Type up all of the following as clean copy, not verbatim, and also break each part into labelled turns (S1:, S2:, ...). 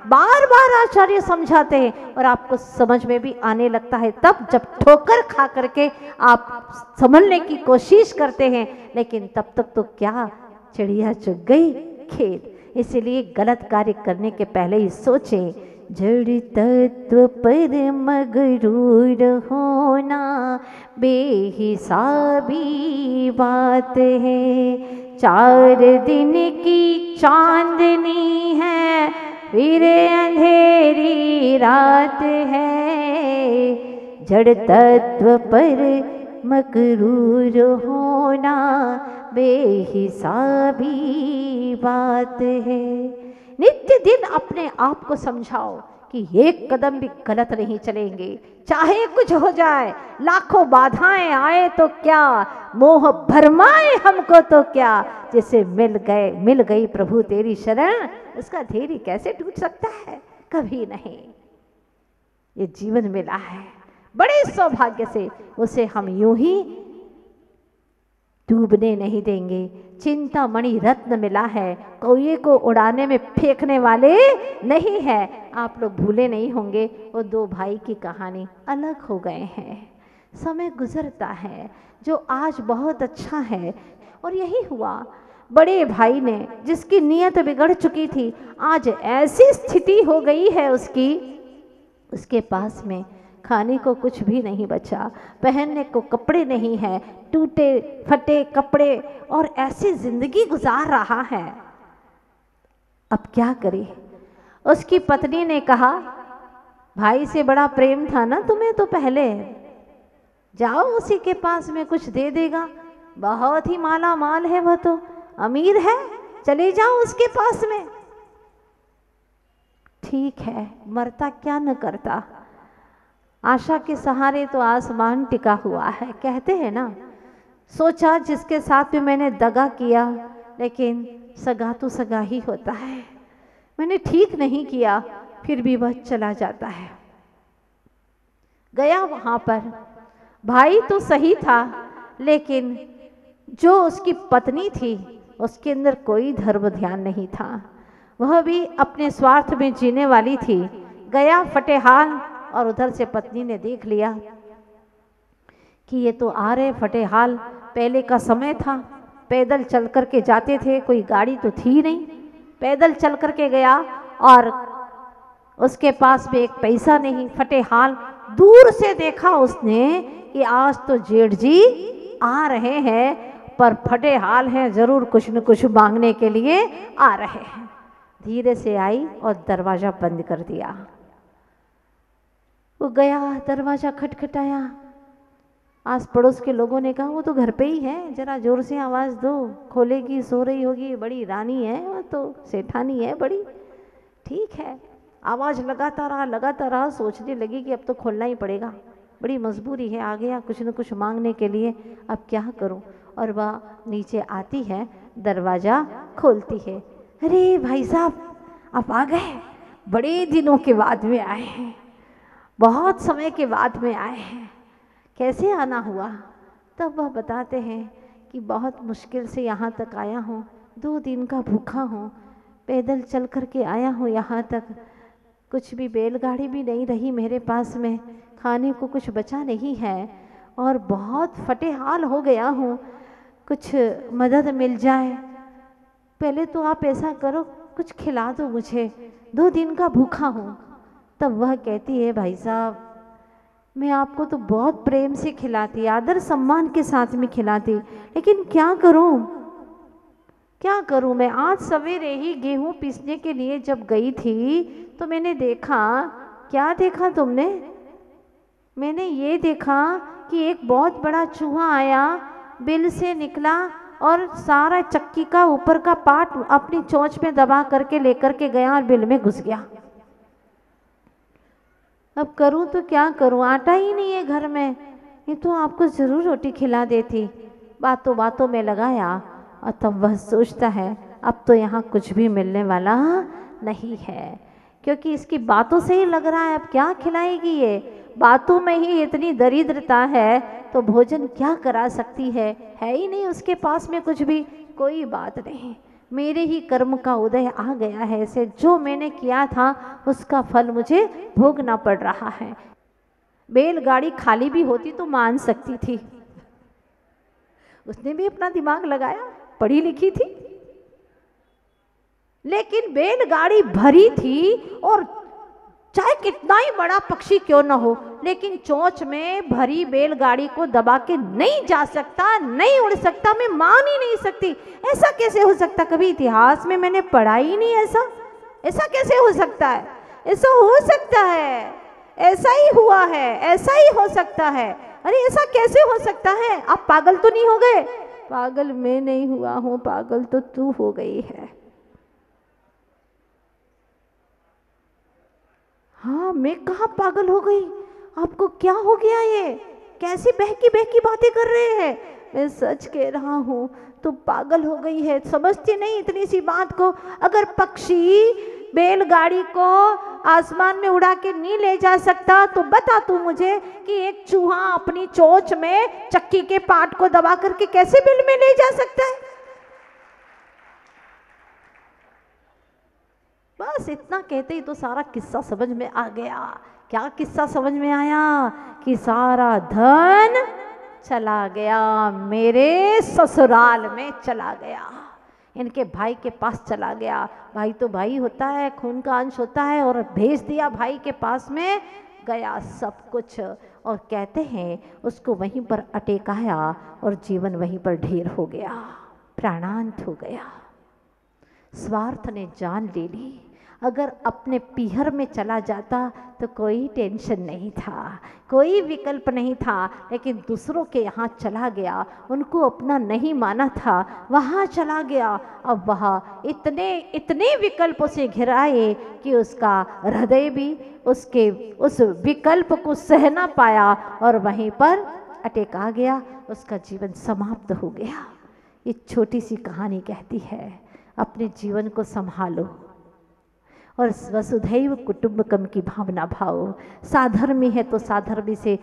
S1: बार बार आचार्य समझाते हैं और आपको समझ में भी आने लगता है। तब जब ठोकर खा करके आप संभलने की कोशिश करते हैं, लेकिन तब तक तो क्या चिड़िया चुग गई खेत। इसलिए गलत कार्य करने के पहले ही सोचें। जड़ तत्व पर मगरूर होना बेहिसाबी बात है। 4 दिन की चांदनी है, फिर अंधेरी रात है। जड़ तत्व पर मगरूर होना बेहिसाबी बात है। नित्य दिन अपने आप को समझाओ कि एक कदम भी गलत नहीं चलेंगे, चाहे कुछ हो जाए, लाखों बाधाएं आए तो क्या, मोह भरमाए हमको तो क्या। जिसे मिल गई प्रभु तेरी शरण, उसका धैर्य कैसे टूट सकता है? कभी नहीं। ये जीवन मिला है बड़े सौभाग्य से, उसे हम यूं ही डूबने नहीं देंगे। चिंतामणि रत्न मिला है, कौए को उड़ाने में फेंकने वाले नहीं है। आप लोग भूले नहीं होंगे वो 2 भाई की कहानी। अलग हो गए हैं, समय गुजरता है, जो आज बहुत अच्छा है। और यही हुआ, बड़े भाई ने जिसकी नीयत बिगड़ चुकी थी, आज ऐसी स्थिति हो गई है उसकी, उसके पास में खाने को कुछ भी नहीं बचा, पहनने को कपड़े नहीं है, टूटे फटे कपड़े, और ऐसी जिंदगी गुजार रहा है। अब क्या करे? उसकी पत्नी ने कहा, भाई से बड़ा प्रेम था ना तुम्हें, तो पहले जाओ उसी के पास में, कुछ दे देगा, बहुत ही माला माल है, वह तो अमीर है, चले जाओ उसके पास में। ठीक है, मरता क्या न करता। आशा के सहारे तो आसमान टिका हुआ है, कहते हैं ना। सोचा जिसके साथ में मैंने दगा किया, लेकिन सगा तो सगा ही होता है। मैंने ठीक नहीं किया, फिर भी वह चला जाता है। गया वहां पर, भाई तो सही था, लेकिन जो उसकी पत्नी थी उसके अंदर कोई धर्म ध्यान नहीं था। वह भी अपने स्वार्थ में जीने वाली थी। गया फटेहाल, और उधर से पत्नी ने देख लिया कि ये तो आ रहे फटेहाल। पहले का समय था, पैदल चल कर के जाते थे, कोई गाड़ी तो थी नहीं। पैदल चल कर के गया और उसके पास में एक पैसा नहीं। फटेहाल दूर से देखा उसने कि आज तो जेठ जी आ रहे हैं, पर फटेहाल हैं, जरूर कुछ न कुछ मांगने के लिए आ रहे हैं। धीरे से आई और दरवाजा बंद कर दिया। वो गया, दरवाजा खटखटाया। आस पड़ोस के लोगों ने कहा, वो तो घर पे ही है, जरा जोर से आवाज़ दो, खोलेगी, सो रही होगी, बड़ी रानी है, वो तो सेठानी है बड़ी। ठीक है, आवाज़ लगाता रहा, सोचने लगी कि अब तो खोलना ही पड़ेगा, बड़ी मजबूरी है, आ गया कुछ न कुछ मांगने के लिए, अब क्या करूं। और वह नीचे आती है, दरवाज़ा खोलती है। अरे भाई साहब, आप आ गए, बड़े दिनों के बाद में आए हैं, बहुत समय के बाद में आए हैं, कैसे आना हुआ? तब वह बताते हैं कि बहुत मुश्किल से यहाँ तक आया हूँ, 2 दिन का भूखा हूँ, पैदल चल कर के आया हूँ यहाँ तक, कुछ भी बैलगाड़ी भी नहीं रही मेरे पास में, खाने को कुछ बचा नहीं है, और बहुत फटेहाल हो गया हूँ, कुछ मदद मिल जाए। पहले तो आप ऐसा करो, कुछ खिला दो मुझे, 2 दिन का भूखा हूँ। तब वह कहती है, भाई साहब, मैं आपको तो बहुत प्रेम से खिलाती, आदर सम्मान के साथ में खिलाती, लेकिन क्या करूं मैं? आज सवेरे ही गेहूं पीसने के लिए जब गई थी तो मैंने देखा, क्या देखा तुमने? मैंने ये देखा कि एक बहुत बड़ा चूहा आया, बिल से निकला और सारा चक्की का ऊपर का पार्ट अपनी चोंच में दबा करके लेकर के गया और बिल में घुस गया। अब करूं तो क्या करूं, आटा ही नहीं है घर में, ये तो आपको ज़रूर रोटी खिला देती। बातों बातों में लगाया, और तब वह सोचता है, अब तो यहाँ कुछ भी मिलने वाला नहीं है, क्योंकि इसकी बातों से ही लग रहा है अब क्या खिलाएगी ये। बातों में ही इतनी दरिद्रता है तो भोजन क्या करा सकती है ही नहीं उसके पास में कुछ भी। कोई बात नहीं, मेरे ही कर्म का उदय आ गया है, ऐसे जो मैंने किया था उसका फल मुझे भोगना पड़ रहा है। बैलगाड़ी खाली भी होती तो मान सकती थी, उसने भी अपना दिमाग लगाया, पढ़ी लिखी थी, लेकिन बैलगाड़ी भरी थी और चाहे कितना ही बड़ा पक्षी क्यों ना हो, लेकिन चोंच में भरी बैलगाड़ी को दबा के नहीं जा सकता, नहीं उड़ सकता। मैं मान ही नहीं सकती, ऐसा कैसे हो सकता? कभी इतिहास में मैंने पढ़ा ही नहीं ऐसा। ऐसा कैसे हो सकता है? ऐसा हो सकता है, ऐसा ही हुआ है, ऐसा ही हो सकता है। अरे ऐसा कैसे हो सकता है? आप पागल तो नहीं हो गए? पागल मैं नहीं हुआ हूँ, पागल तो तू हो गई है। हाँ, मैं कहाँ पागल हो गई? आपको क्या हो गया? ये कैसी बहकी बातें कर रहे हैं? मैं सच कह रहा हूँ, तो पागल हो गई है, समझती नहीं इतनी सी बात को। अगर पक्षी बैलगाड़ी को आसमान में उड़ा के नहीं ले जा सकता तो बता तू मुझे कि एक चूहा अपनी चोंच में चक्की के पाट को दबा करके कैसे बिल में ले जा सकता है? बस इतना कहते ही तो सारा किस्सा समझ में आ गया। क्या किस्सा समझ में आया? कि सारा धन चला गया, मेरे ससुराल में चला गया, इनके भाई के पास चला गया। भाई तो भाई होता है, खून का अंश होता है, और भेज दिया भाई के पास में, गया सब कुछ। और कहते हैं उसको वहीं पर अटेकाया और जीवन वहीं पर ढेर हो गया, प्राणांत हो गया। स्वार्थ ने जान ले ली। अगर अपने पीहर में चला जाता तो कोई टेंशन नहीं था, कोई विकल्प नहीं था, लेकिन दूसरों के यहाँ चला गया, उनको अपना नहीं माना था, वहाँ चला गया। अब वहाँ इतने इतने विकल्पों से घिराए कि उसका हृदय भी उसके उस विकल्प को सह ना पाया और वहीं पर अटका गया, उसका जीवन समाप्त हो गया। ये छोटी सी कहानी कहती है, अपने जीवन को संभालो और वसुधैव कुटुंबकम की भावना भाओ। साधर्मी है तो साधर्मी से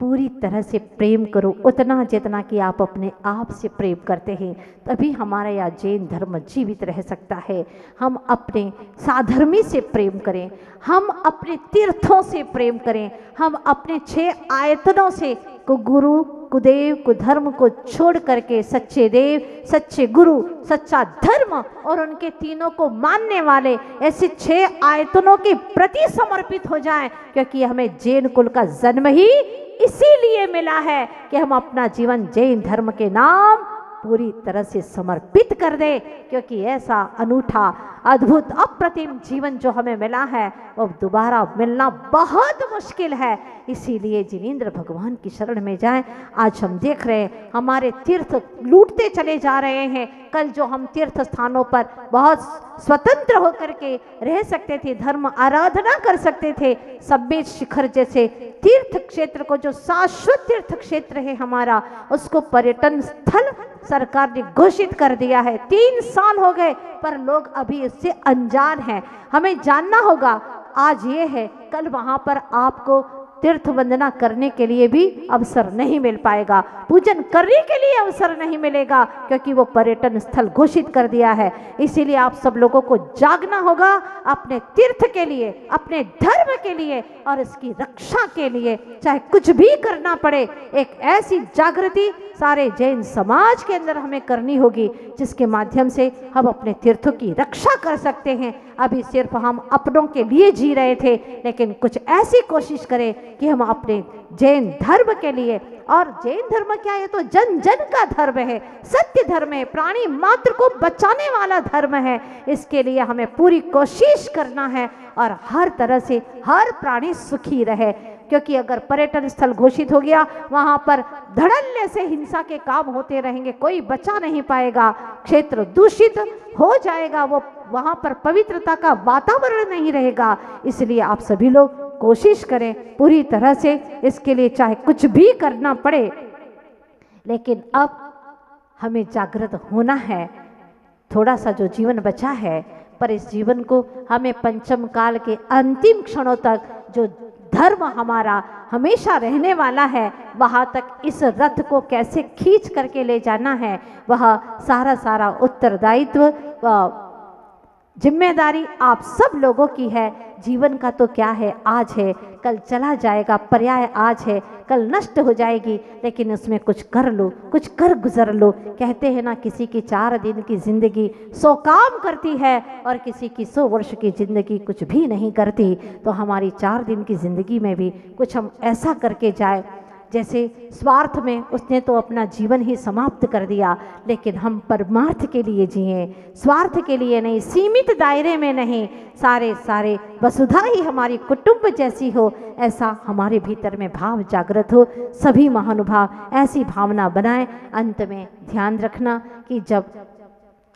S1: पूरी तरह से प्रेम करो, उतना जितना कि आप अपने आप से प्रेम करते हैं, तभी हमारा यह जैन धर्म जीवित रह सकता है। हम अपने साधर्मी से प्रेम करें, हम अपने तीर्थों से प्रेम करें, हम अपने 6 आयतनों से गुरु कुदेव कुधर्म को छोड़ करके सच्चे देव, सच्चे गुरु, सच्चा धर्म और उनके तीनों को मानने वाले ऐसे 6 आयतनों के प्रति समर्पित हो जाएं, क्योंकि हमें जैन कुल का जन्म ही इसीलिए मिला है कि हम अपना जीवन जैन धर्म के नाम पूरी तरह से समर्पित कर दे, क्योंकि ऐसा अनूठा अद्भुत अप्रतिम जीवन जो हमें मिला है वो दोबारा मिलना बहुत मुश्किल है। इसीलिए जिनेंद्र भगवान की शरण में जाएं। आज हम देख रहे हैं हमारे तीर्थ लूटते चले जा रहे हैं। कल जो हम तीर्थ स्थानों पर बहुत स्वतंत्र होकर के रह सकते थे, धर्म आराधना कर सकते थे, सब्बेज शिखर जैसे तीर्थ क्षेत्र को, जो शाश्वत तीर्थ क्षेत्र है हमारा, उसको पर्यटन स्थल सरकार ने घोषित कर दिया है। 3 साल हो गए पर लोग अभी इससे अनजान हैं। हमें जानना होगा, आज ये है, कल वहां पर आपको तीर्थ वंदना करने के लिए भी अवसर नहीं मिल पाएगा, पूजन करने के लिए अवसर नहीं मिलेगा, क्योंकि वो पर्यटन स्थल घोषित कर दिया है। इसीलिए आप सब लोगों को जागना होगा अपने तीर्थ के लिए, अपने धर्म के लिए और इसकी रक्षा के लिए, चाहे कुछ भी करना पड़े। एक ऐसी जागृति सारे जैन समाज के अंदर हमें करनी होगी जिसके माध्यम से हम अपने तीर्थों की रक्षा कर सकते हैं। अभी सिर्फ हम अपनों के लिए जी रहे थे, लेकिन कुछ ऐसी कोशिश करें कि हम अपने जैन धर्म के लिए, और जैन धर्म क्या है, तो जन जन का धर्म है, सत्य धर्म है, प्राणी मात्र को बचाने वाला धर्म है। इसके लिए हमें पूरी कोशिश करना है और हर तरह से हर प्राणी सुखी रहे, क्योंकि अगर पर्यटन स्थल घोषित हो गया, वहां पर धड़ल्ले से हिंसा के काम होते रहेंगे, कोई बचा नहीं पाएगा, क्षेत्र दूषित हो जाएगा, वो वहां पर पवित्रता का वातावरण नहीं रहेगा। इसलिए आप सभी लोग कोशिश करें पूरी तरह से इसके लिए, चाहे कुछ भी करना पड़े, लेकिन अब हमें जागृत होना है। थोड़ा सा जो जीवन बचा है, पर इस जीवन को हमें पंचम काल के अंतिम क्षणों तक जो धर्म हमारा हमेशा रहने वाला है, वहाँ तक इस रथ को कैसे खींच करके ले जाना है, वह सारा उत्तरदायित्व जिम्मेदारी आप सब लोगों की है। जीवन का तो क्या है, आज है कल चला जाएगा, पर्याय आज है कल नष्ट हो जाएगी, लेकिन उसमें कुछ कर लो, कुछ कर गुजर लो। कहते हैं ना, किसी की 4 दिन की जिंदगी 100 काम करती है और किसी की 100 वर्ष की जिंदगी कुछ भी नहीं करती। तो हमारी 4 दिन की जिंदगी में भी कुछ हम ऐसा करके जाए, जैसे स्वार्थ में उसने तो अपना जीवन ही समाप्त कर दिया, लेकिन हम परमार्थ के लिए जिए, स्वार्थ के लिए नहीं, सीमित दायरे में नहीं, सारे वसुधा ही हमारी कुटुंब जैसी हो, ऐसा हमारे भीतर में भाव जागृत हो। सभी महानुभाव ऐसी भावना बनाएं। अंत में ध्यान रखना कि जब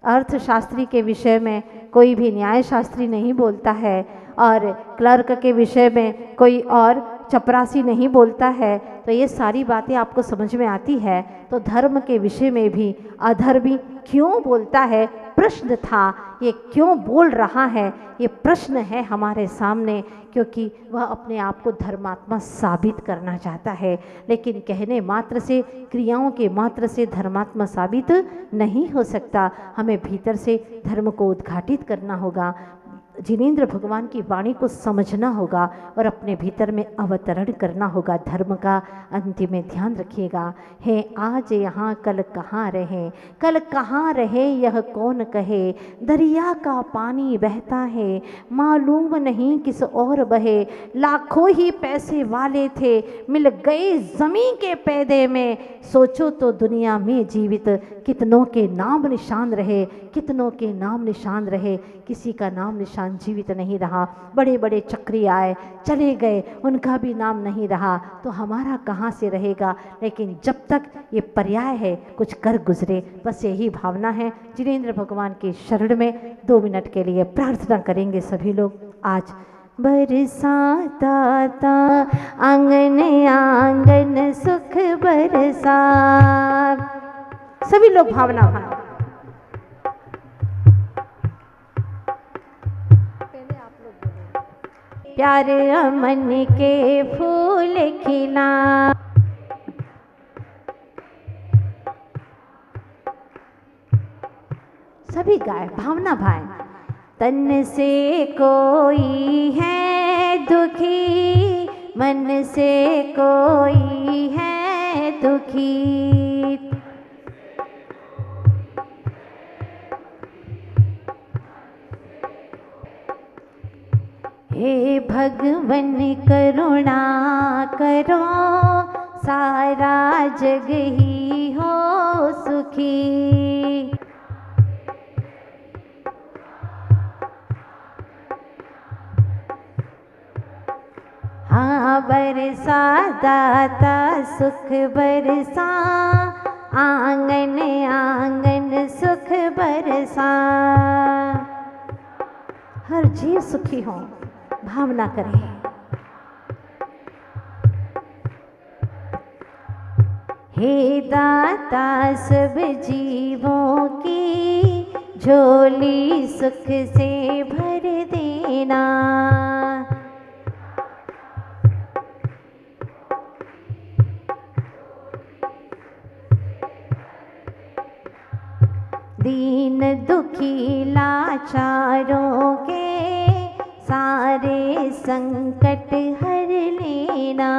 S1: अर्थशास्त्री के विषय में कोई भी न्याय शास्त्री नहीं बोलता है और क्लर्क के विषय में कोई और चपरासी नहीं बोलता है, तो ये सारी बातें आपको समझ में आती है। तो धर्म के विषय में भी अधर्मी क्यों बोलता है, प्रश्न था, ये क्यों बोल रहा है, ये प्रश्न है हमारे सामने, क्योंकि वह अपने आप को धर्मात्मा साबित करना चाहता है, लेकिन कहने मात्र से, क्रियाओं के मात्र से धर्मात्मा साबित नहीं हो सकता। हमें भीतर से धर्म को उद्घाटित करना होगा, जिनेंद्र भगवान की वाणी को समझना होगा और अपने भीतर में अवतरण करना होगा धर्म का। अंतिम में ध्यान रखिएगा, है आज यहाँ कल कहाँ रहे, कल कहाँ रहे यह कौन कहे, दरिया का पानी बहता है मालूम नहीं किस और बहे, लाखों ही पैसे वाले थे मिल गए जमीन के पैदे में, सोचो तो दुनिया में जीवित कितनों के नाम निशान रहे, कितनों के नाम निशान रहे, किसी का नाम निशान जीवित नहीं रहा। बड़े बड़े चक्री आए चले गए, उनका भी नाम नहीं रहा, तो हमारा कहाँ से रहेगा। लेकिन जब तक ये पर्याय है, कुछ कर गुजरे, बस यही भावना है। जिनेंद्र भगवान के शरण में 2 मिनट के लिए प्रार्थना करेंगे सभी लोग। आज बरसाता था आंगन आंगन सुख बरसा, सभी लोग भावना भावना। प्यार अमन के फूल खिला, सभी गाय भावना भाई। तन से कोई है दुखी, मन से कोई है दुखी, हे भगवन करुणा करो, सारा जग ही हो सुखी। हाँ बरसा दाता सुख बरसा, आंगन आंगन सुख बरसा, हर जीव सुखी हो, भावना करें। हे दाता सब जीवों की झोली सुख से भर देना, दीन दुखी लाचारों के सारे संकट हर लेना।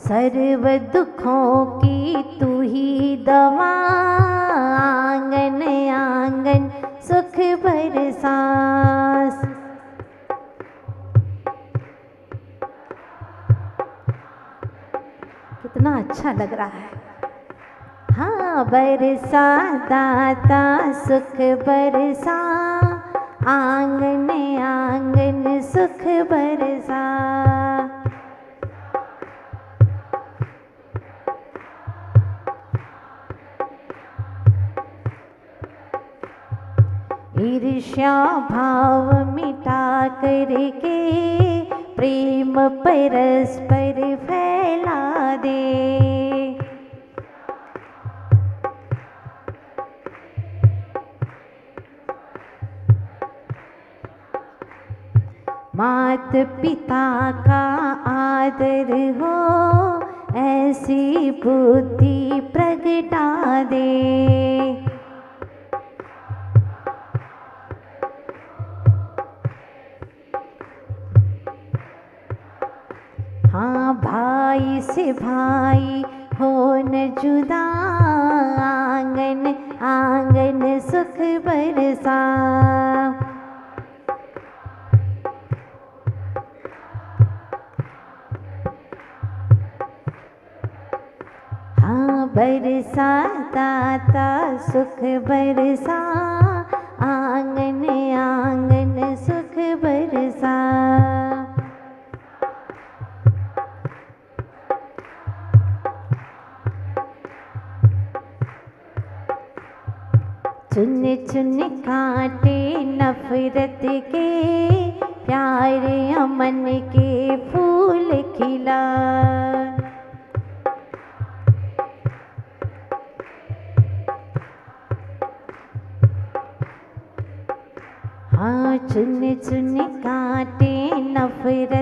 S1: सर्व दुखों की तू ही दवा, आंगन आंगन सुख बरसा। कितना अच्छा लग रहा है। हाँ बरसा दाता सुख बरसा, आंगन आंगन सुख बरसा। ईर्ष्या भाव मिटा करके प्रेम परस्पर फैला दे, मात पिता का आदर हो, ऐसी बुद्धि प्रगटा दे। हाँ भाई से भाई हो न जुदा, आंगन आंगन सुख बरसा। हाँ बरसा दाता सुख बरसा, आंगन आंगन सुख बरसा। चुन चुन कांटे नफरत के, प्यार अमन के फूल खिला। हाँ चुन चुन कांटे नफरत